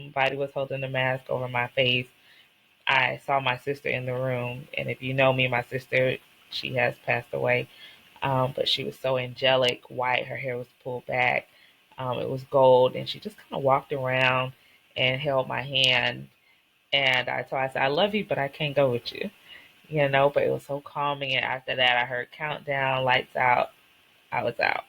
Somebody was holding a mask over my face. I saw my sister in the room, and if you know me, my sister, she has passed away. But she was so angelic, white. Her hair was pulled back. It was gold, and she just kind of walked around and held my hand. And I told her, I said, I love you, but I can't go with you. But it was so calming. And after that, I heard countdown, lights out. I was out.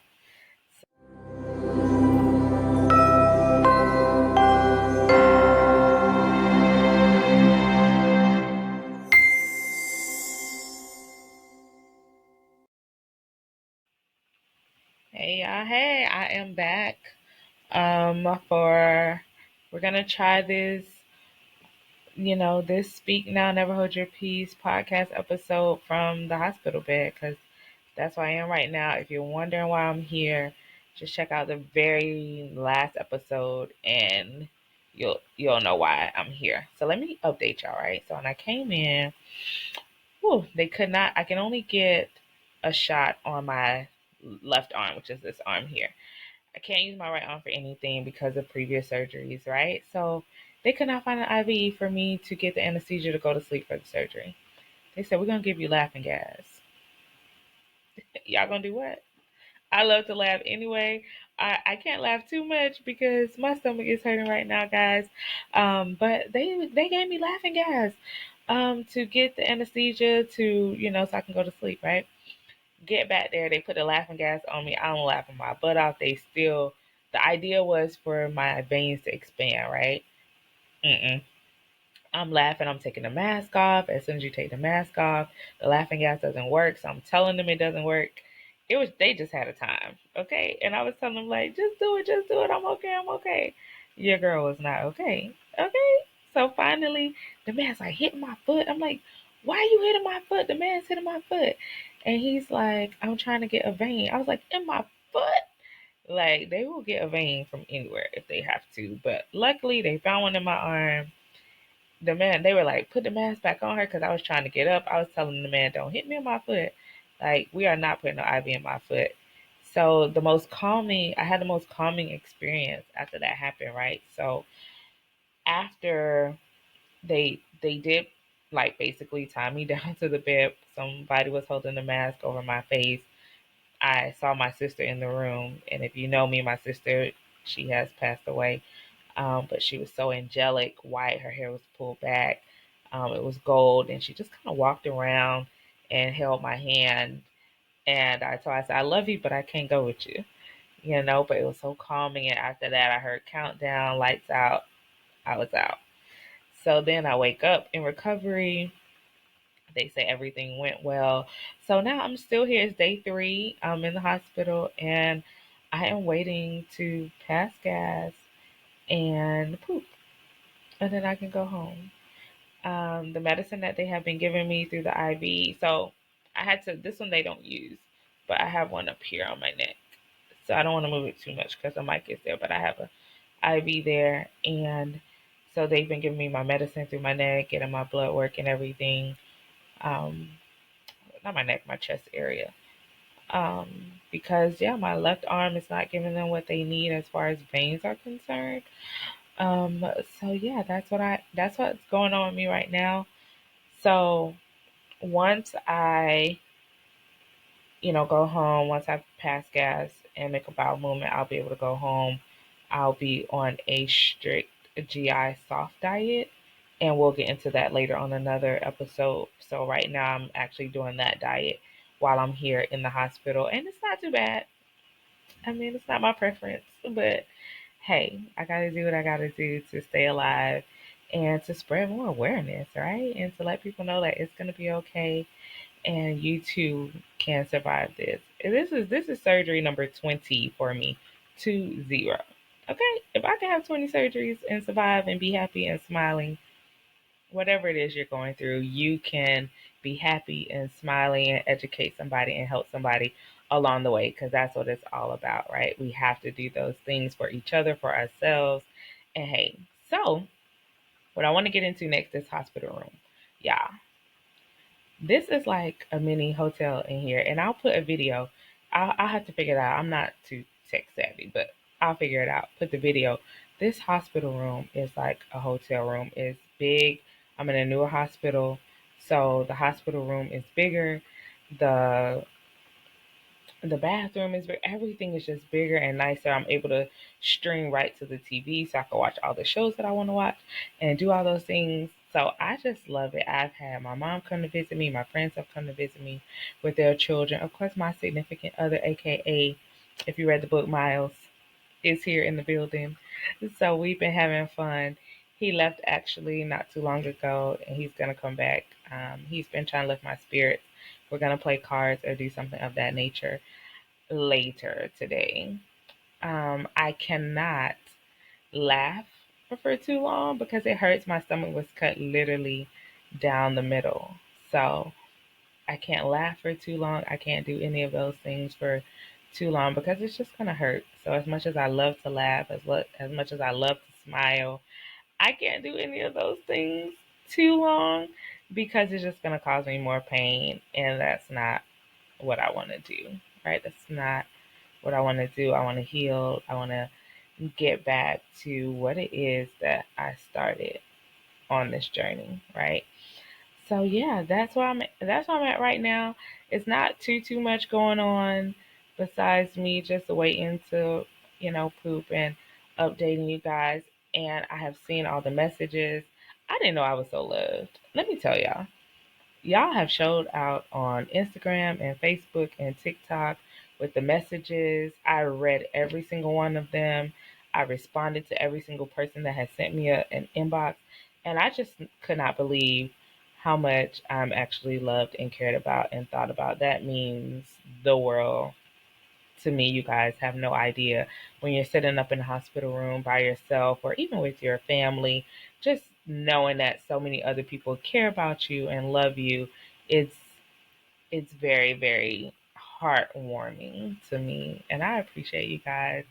Hey y'all, hey, I am back. For we're gonna try this Speak Now, Never Hold Your Peace podcast episode from the hospital bed, because that's where I am right now. If you're wondering why I'm here, just check out the very last episode and you'll know why I'm here. So let me update y'all, right? So when I came in, they could not, I can only get a shot on my left arm, which is this arm here. I can't use my right arm for anything because of previous surgeries, right? So they could not find an IV for me to get the anesthesia to go to sleep for the surgery. They said, we're going to give you laughing gas. Y'all going to do what? I love to laugh anyway. I can't laugh too much because my stomach is hurting right now, guys. But they gave me laughing gas to get the anesthesia so I can go to sleep, right? Get back there. They put the laughing gas on me. I don't laugh my butt off. The idea was for my veins to expand, right? I'm laughing. I'm taking the mask off. As soon as you take the mask off, the laughing gas doesn't work. So I'm telling them it doesn't work. They just had a time. Okay. And I was telling them, like, just do it. I'm okay. Your girl was not okay. Okay. So finally, the man's like hitting my foot. I'm like, why are you hitting my foot? The man's hitting my foot. And he's like, I'm trying to get a vein. I was like, in my foot? Like, they will get a vein from anywhere if they have to. But luckily, they found one in my arm. They were like, put the mask back on her because I was trying to get up. I was telling the man, don't hit me on my foot. Like, we are not putting no IV in my foot. So I had the most calming experience after that happened, right? So after they did like basically tie me down to the bed, somebody was holding the mask over my face. I saw my sister in the room, and if you know me, my sister, she has passed away. But she was so angelic, white. Her hair was pulled back. It was gold, and she just kind of walked around and held my hand. And I told her, I said, I love you, but I can't go with you. But it was so calming. And after that, I heard countdown, lights out. I was out. So then I wake up in recovery. They say everything went well. So now I'm still here. It's day 3. I'm in the hospital, and I am waiting to pass gas and poop, and then I can go home. The medicine that they have been giving me through the IV. So this one they don't use, but I have one up here on my neck. So I don't want to move it too much because the mic is there, but I have a IV there. And so they've been giving me my medicine through my neck, getting my blood work and everything. Not my neck, my chest area. Because my left arm is not giving them what they need as far as veins are concerned. So yeah, that's what's going on with me right now. So once I, go home, once I pass gas and make a bowel movement, I'll be able to go home. I'll be on a strict GI soft diet, and we'll get into that later on another episode. So right now I'm actually doing that diet while I'm here in the hospital, and it's not too bad. I mean, it's not my preference, but hey, I gotta do what I gotta do to stay alive and to spread more awareness, right? And to let people know that it's gonna be okay and you too can survive this. This is surgery number 20 for me. 20. Okay? If I can have 20 surgeries and survive and be happy and smiling, whatever it is you're going through, you can be happy and smiling and educate somebody and help somebody along the way, because that's what it's all about, right? We have to do those things for each other, for ourselves. And hey, so what I want to get into next is hospital room. Yeah. This is like a mini hotel in here, and I'll put a video. I'll have to figure it out. I'm not too tech savvy, but I'll figure it out. Put the video This hospital room is like a hotel room. It's big. I'm in a newer hospital, so the hospital room is bigger. The the bathroom is big. Everything is just bigger and nicer. I'm able to stream right to the TV so I can watch all the shows that I want to watch and do all those things. So I just love it. I've had my mom come to visit me. My friends have come to visit me with their children. Of course, my significant other, aka, if you read the book, Miles, is here in the building. So we've been having fun. He left actually not too long ago, and he's gonna come back. He's been trying to lift my spirits. We're gonna play cards or do something of that nature later today. I cannot laugh for too long because it hurts. My stomach was cut literally down the middle. So I can't laugh for too long. I can't do any of those things for too long because it's just gonna hurt. So as much as I love to laugh, as much as I love to smile, I can't do any of those things too long because it's just gonna cause me more pain, and that's not what I want to do. Right? That's not what I want to do. I want to heal. I want to get back to what it is that I started on this journey. Right? So yeah, that's where I'm at right now. It's not too much going on besides me just waiting to, poop and updating you guys. And I have seen all the messages. I didn't know I was so loved. Let me tell y'all have showed out on Instagram and Facebook and TikTok with the messages. I read every single one of them. I responded to every single person that has sent me an inbox. And I just could not believe how much I'm actually loved and cared about and thought about. That means the world to me. You guys have no idea when you're sitting up in the hospital room by yourself or even with your family, just knowing that so many other people care about you and love you. It's it's very, very heartwarming to me, and I appreciate you guys.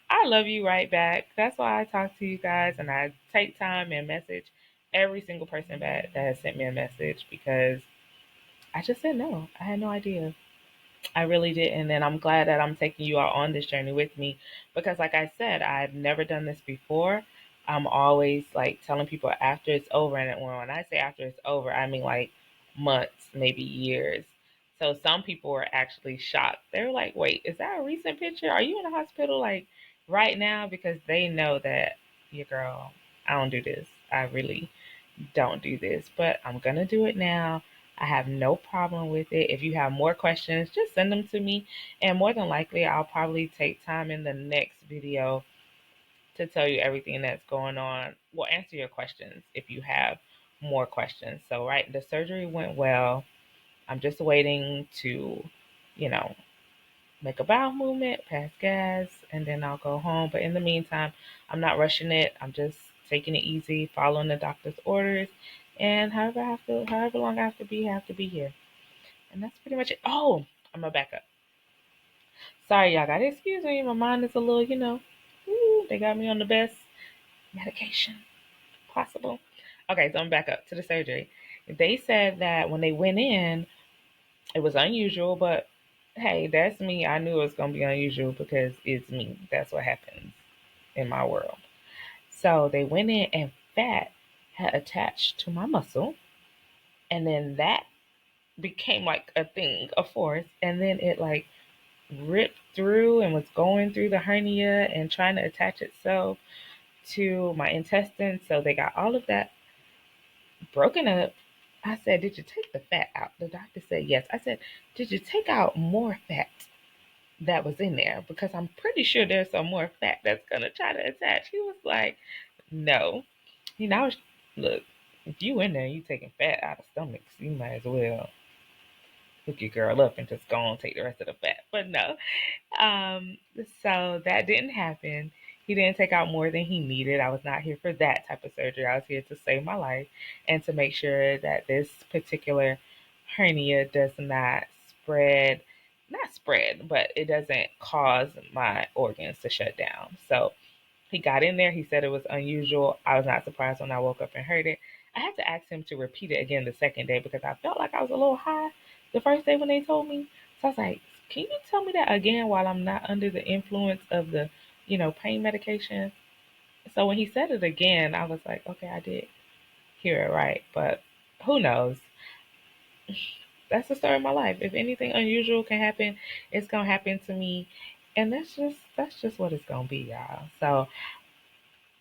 I love you right back. That's why I talk to you guys and I take time and message every single person that has sent me a message because I just said no. I had no idea. I really did. And then I'm glad that I'm taking you all on this journey with me because, like I said, I've never done this before. I'm always like telling people after it's over. And when I say after it's over, I mean like months, maybe years. So some people were actually shocked. They were like, wait, is that a recent picture? Are you in the hospital like right now? Because they know that your girl, I don't do this. I really don't do this, but I'm going to do it now. I have no problem with it. If you have more questions, just send them to me. And more than likely, I'll probably take time in the next video to tell you everything that's going on. We'll answer your questions if you have more questions. So, right, the surgery went well. I'm just waiting to, you know, make a bowel movement, pass gas, and then I'll go home. But in the meantime, I'm not rushing it. I'm just taking it easy, following the doctor's orders, and however long I have to be here. And that's pretty much it. Oh, I'm gonna back up. Sorry, y'all gotta excuse me. My mind is a little, they got me on the best medication possible. Okay, so I'm back up to the surgery. They said that when they went in, it was unusual, but hey, that's me. I knew it was gonna be unusual because it's me. That's what happens in my world. So they went in and fat had attached to my muscle, and then that became like a thing, a force, and then it like ripped through and was going through the hernia and trying to attach itself to my intestines. So they got all of that broken up. I said, did you take the fat out? The doctor said yes. I said, did you take out more fat that was in there? Because I'm pretty sure there's some more fat that's going to try to attach. He was like, no. I was, look, if you in there and you taking fat out of stomachs, you might as well hook your girl up and just go on and take the rest of the fat. But no. Um, so that didn't happen. He didn't take out more than he needed. I was not here for that type of surgery. I was here to save my life and to make sure that this particular hernia does not spread, but it doesn't cause my organs to shut down. So he got in there. He said it was unusual. I was not surprised when I woke up and heard it. I had to ask him to repeat it again the second day because I felt like I was a little high the first day when they told me. So I was like, can you tell me that again while I'm not under the influence of the, pain medication? So when he said it again, I was like, okay, I did hear it right. But who knows? That's the story of my life. If anything unusual can happen, it's gonna happen to me. And that's just what it's gonna be, y'all. So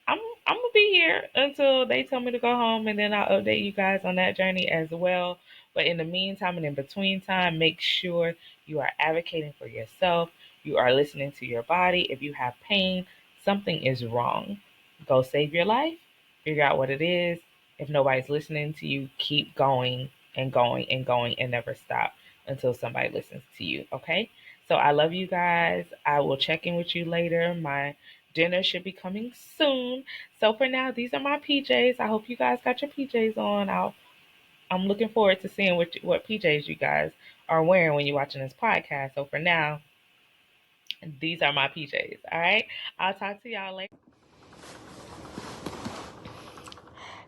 I'm I'm gonna be here until they tell me to go home, and then I'll update you guys on that journey as well. But in the meantime and in between time, make sure you are advocating for yourself. You are listening to your body. If you have pain, something is wrong. Go save your life. Figure out what it is. If nobody's listening to you, keep going and going and going and never stop until somebody listens to you. Okay? So I love you guys. I will check in with you later. My dinner should be coming soon. So for now, these are my PJs. I hope you guys got your PJs on. I'm looking forward to seeing what PJs you guys are wearing when you're watching this podcast. So for now, these are my PJs. All right. I'll talk to y'all later.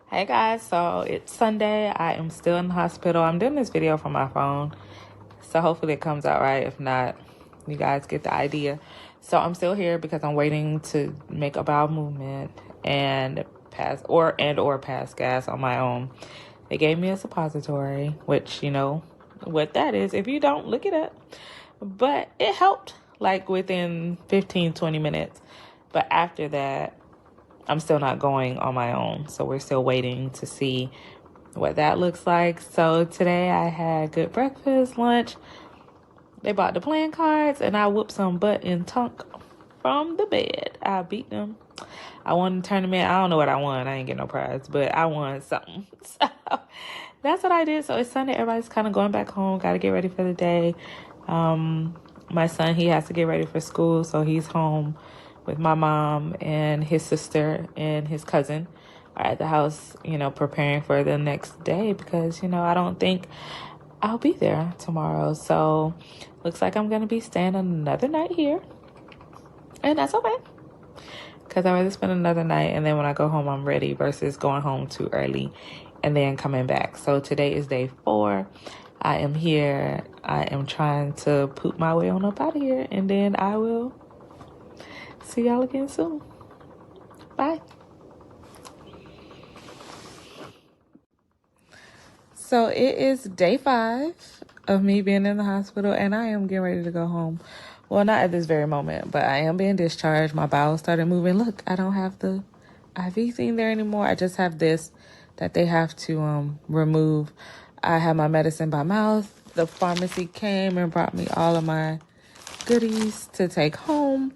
Hey guys, so it's Sunday. I am still in the hospital. I'm doing this video from my phone, so hopefully it comes out right. If not, you guys get the idea. So I'm still here because I'm waiting to make a bowel movement and pass gas on my own. They gave me a suppository, which you know what that is. If you don't, look it up. But it helped like within 15-20 minutes. But after that, I'm still not going on my own. So we're still waiting to see what that looks like. So today I had good breakfast, lunch. They bought the playing cards and I whooped some butt in Tunk from the bed. I beat them. I won the tournament. I don't know what I won. I ain't get no prize, but I won something. So that's what I did. So it's Sunday. Everybody's kind of going back home. Got to get ready for the day. My son, he has to get ready for school. So he's home with my mom and his sister and his cousin are at the house, you know, preparing for the next day because, you know, I don't think I'll be there tomorrow. So looks like I'm going to be staying another night here. And that's okay. Because I'd rather spend another night and then when I go home, I'm ready versus going home too early and then coming back. So today is day 4. I am here. I am trying to poop my way on up out of here. And then I will see y'all again soon. Bye. So it is day 5 of me being in the hospital and I am getting ready to go home. Well, not at this very moment, but I am being discharged. My bowels started moving. Look, I don't have the IV thing there anymore. I just have this that they have to remove. I have my medicine by mouth. The pharmacy came and brought me all of my goodies to take home.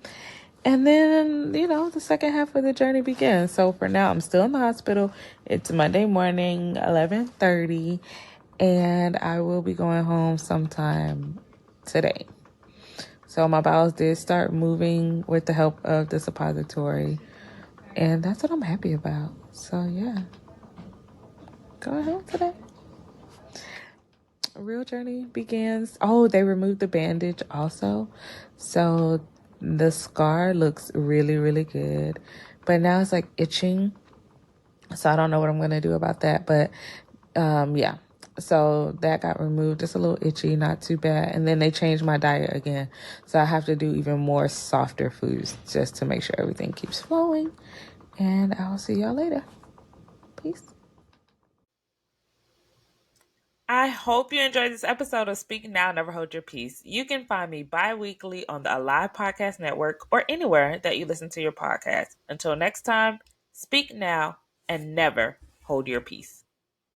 And then, you know, the second half of the journey begins. So for now, I'm still in the hospital. It's Monday morning, 11:30, and I will be going home sometime today. So my bowels did start moving with the help of the suppository, and that's what I'm happy about. So yeah, going home today. A real journey begins. Oh, they removed the bandage also. So the scar looks really, really good. But now it's like itching. So I don't know what I'm going to do about that. But yeah. So that got removed. Just a little itchy, not too bad. And then they changed my diet again. So I have to do even more softer foods just to make sure everything keeps flowing. And I'll see y'all later. Peace. I hope you enjoyed this episode of Speak Now, Never Hold Your Peace. You can find me bi-weekly on the Alive Podcast Network or anywhere that you listen to your podcast. Until next time, speak now and never hold your peace.